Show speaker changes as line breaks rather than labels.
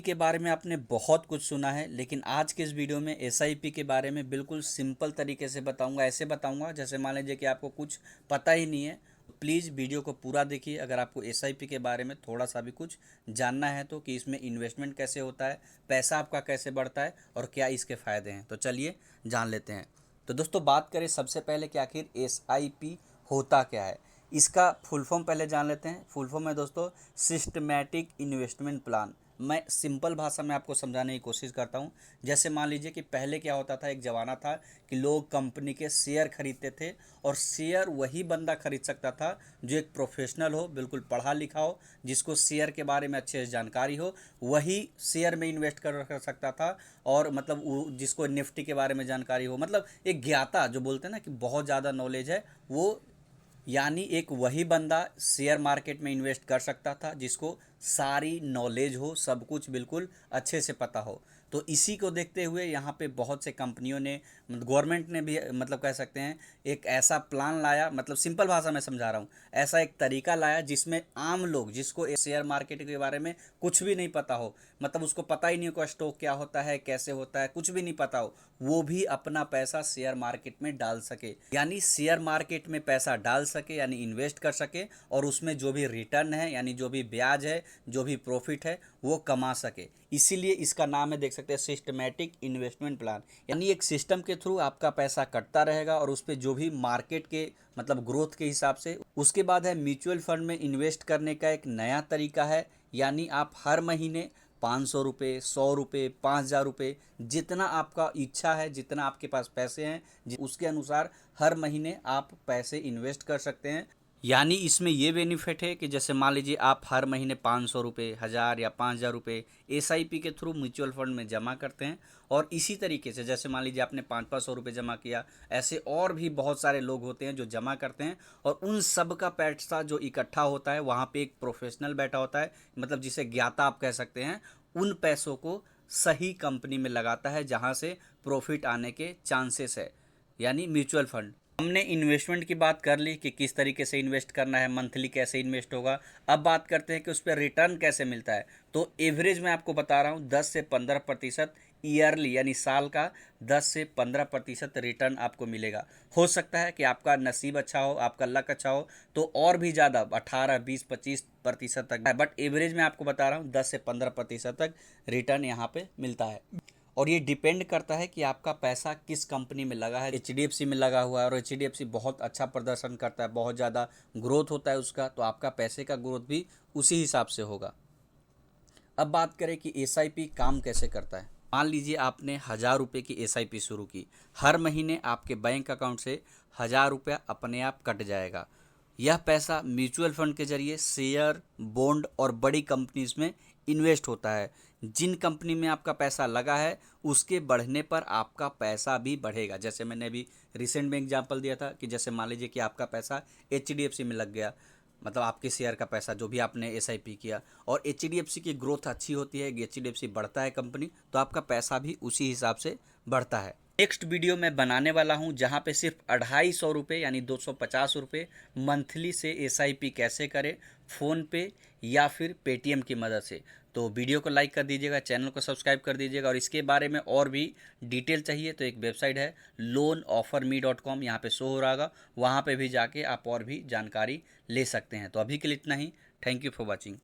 के बारे में आपने बहुत कुछ सुना है, लेकिन आज के इस वीडियो में एसआईपी के बारे में बिल्कुल सिंपल तरीके से बताऊंगा। ऐसे बताऊंगा जैसे मान लीजिए कि आपको कुछ पता ही नहीं है। प्लीज़ वीडियो को पूरा देखिए अगर आपको एसआईपी के बारे में थोड़ा सा भी कुछ जानना है तो, कि इसमें इन्वेस्टमेंट कैसे होता है, पैसा आपका कैसे बढ़ता है और क्या इसके फ़ायदे हैं। तो चलिए जान लेते हैं। तो दोस्तों बात करें सबसे पहले कि आखिर एसआईपी होता क्या है। इसका फुल फॉर्म पहले जान लेते हैं। फुल फॉर्म है दोस्तों सिस्टमैटिक इन्वेस्टमेंट प्लान। मैं सिंपल भाषा में आपको समझाने की कोशिश करता हूँ। जैसे मान लीजिए कि पहले क्या होता था, एक ज़माना था कि लोग कंपनी के शेयर खरीदते थे और शेयर वही बंदा खरीद सकता था जो एक प्रोफेशनल हो, बिल्कुल पढ़ा लिखा हो, जिसको शेयर के बारे में अच्छे से जानकारी हो, वही शेयर में इन्वेस्ट कर सकता था। और मतलब जिसको निफ्टी के बारे में जानकारी हो, मतलब एक ज्ञाता जो बोलते हैं ना कि बहुत ज़्यादा नॉलेज है, वो यानी एक वही बंदा शेयर मार्केट में इन्वेस्ट कर सकता था जिसको सारी नॉलेज हो, सब कुछ बिल्कुल अच्छे से पता हो। तो इसी को देखते हुए यहाँ पे बहुत से कंपनियों ने, गवर्नमेंट ने भी, मतलब कह सकते हैं एक ऐसा प्लान लाया, मतलब सिंपल भाषा में समझा रहा हूँ, ऐसा एक तरीका लाया जिसमें आम लोग जिसको शेयर मार्केट के बारे में कुछ भी नहीं पता हो, मतलब उसको पता ही नहीं हो कि स्टॉक क्या होता है, कैसे होता है, कुछ भी नहीं पता हो, वो भी अपना पैसा शेयर मार्केट में डाल सके। यानी शेयर मार्केट में पैसा डाल सके, यानी इन्वेस्ट कर सके, और उसमें जो भी रिटर्न है, यानी जो भी ब्याज है, जो भी प्रॉफिट है, वो कमा सके। इसीलिए इसका नाम है, देख सकते हैं, सिस्टमैटिक इन्वेस्टमेंट प्लान। यानी एक सिस्टम के थ्रू आपका पैसा कटता रहेगा और उस पर जो भी मार्केट के मतलब ग्रोथ के हिसाब से। उसके बाद है म्यूचुअल फंड में इन्वेस्ट करने का एक नया तरीका है। यानी आप हर महीने 500 रुपये, 100 रुपये, 5000 रुपये, जितना आपका इच्छा है, जितना आपके पास पैसे हैं, उसके अनुसार हर महीने आप पैसे इन्वेस्ट कर सकते हैं। यानी इसमें ये बेनिफिट है कि जैसे मान लीजिए आप हर महीने 500 रुपये, 1000 या 5000 रुपये एसआईपी के थ्रू म्यूचुअल फंड में जमा करते हैं। और इसी तरीके से जैसे मान लीजिए आपने 500-500 रुपये जमा किया, ऐसे और भी बहुत सारे लोग होते हैं जो जमा करते हैं, और उन सब का पैसा जो इकट्ठा होता है, वहाँ पे एक प्रोफेशनल बैठा होता है, मतलब जिसे ज्ञाता आप कह सकते हैं, उन पैसों को सही कंपनी में लगाता है जहाँ से प्रॉफिट आने के चांसेस है, यानी म्यूचुअल फंड। हमने इन्वेस्टमेंट की बात कर ली कि किस तरीके से इन्वेस्ट करना है, मंथली कैसे इन्वेस्ट होगा। अब बात करते हैं कि उस पर रिटर्न कैसे मिलता है। तो एवरेज मैं आपको बता रहा हूँ 10 से 15% ईयरली, यानी साल का 10 से 15% रिटर्न आपको मिलेगा। हो सकता है कि आपका नसीब अच्छा हो, आपका लक अच्छा हो, तो और भी ज़्यादा 18, 20, 25% तक, बट एवरेज मैं आपको बता रहा हूँ 10 से 15% तक रिटर्न यहाँ पे मिलता है। और ये डिपेंड करता है कि आपका पैसा किस कंपनी में लगा है। एचडीएफसी में लगा हुआ है और एचडीएफसी बहुत अच्छा प्रदर्शन करता है, बहुत ज़्यादा ग्रोथ होता है उसका, तो आपका पैसे का ग्रोथ भी उसी हिसाब से होगा। अब बात करें कि एसआईपी काम कैसे करता है। मान लीजिए आपने 1000 रुपये की एसआईपी शुरू की, हर महीने आपके बैंक अकाउंट से 1000 रुपया अपने आप कट जाएगा। यह पैसा म्यूचुअल फंड के जरिए शेयर, बॉन्ड और बड़ी कंपनीज में इन्वेस्ट होता है। जिन कंपनी में आपका पैसा लगा है उसके बढ़ने पर आपका पैसा भी बढ़ेगा। जैसे मैंने अभी रिसेंट में एग्जांपल दिया था कि जैसे मान लीजिए कि आपका पैसा एचडीएफसी में लग गया, मतलब आपके शेयर का पैसा जो भी आपने एसआईपी किया, और एचडीएफसी की ग्रोथ अच्छी होती है, एचडीएफसी बढ़ता है कंपनी, तो आपका पैसा भी उसी हिसाब से बढ़ता है। नेक्स्ट वीडियो मैं बनाने वाला हूं जहां पे सिर्फ 250 रुपये यानी 250 रुपये मंथली से एसआईपी कैसे करें, फ़ोन पे या फिर पेटीएम की मदद से। तो वीडियो को लाइक कर दीजिएगा, चैनल को सब्सक्राइब कर दीजिएगा, और इसके बारे में और भी डिटेल चाहिए तो एक वेबसाइट है loanofferme.com, यहाँ पे शो हो रहा होगा, वहाँ पे भी जाके आप और भी जानकारी ले सकते हैं। तो अभी के लिए इतना ही। Thank you for watching.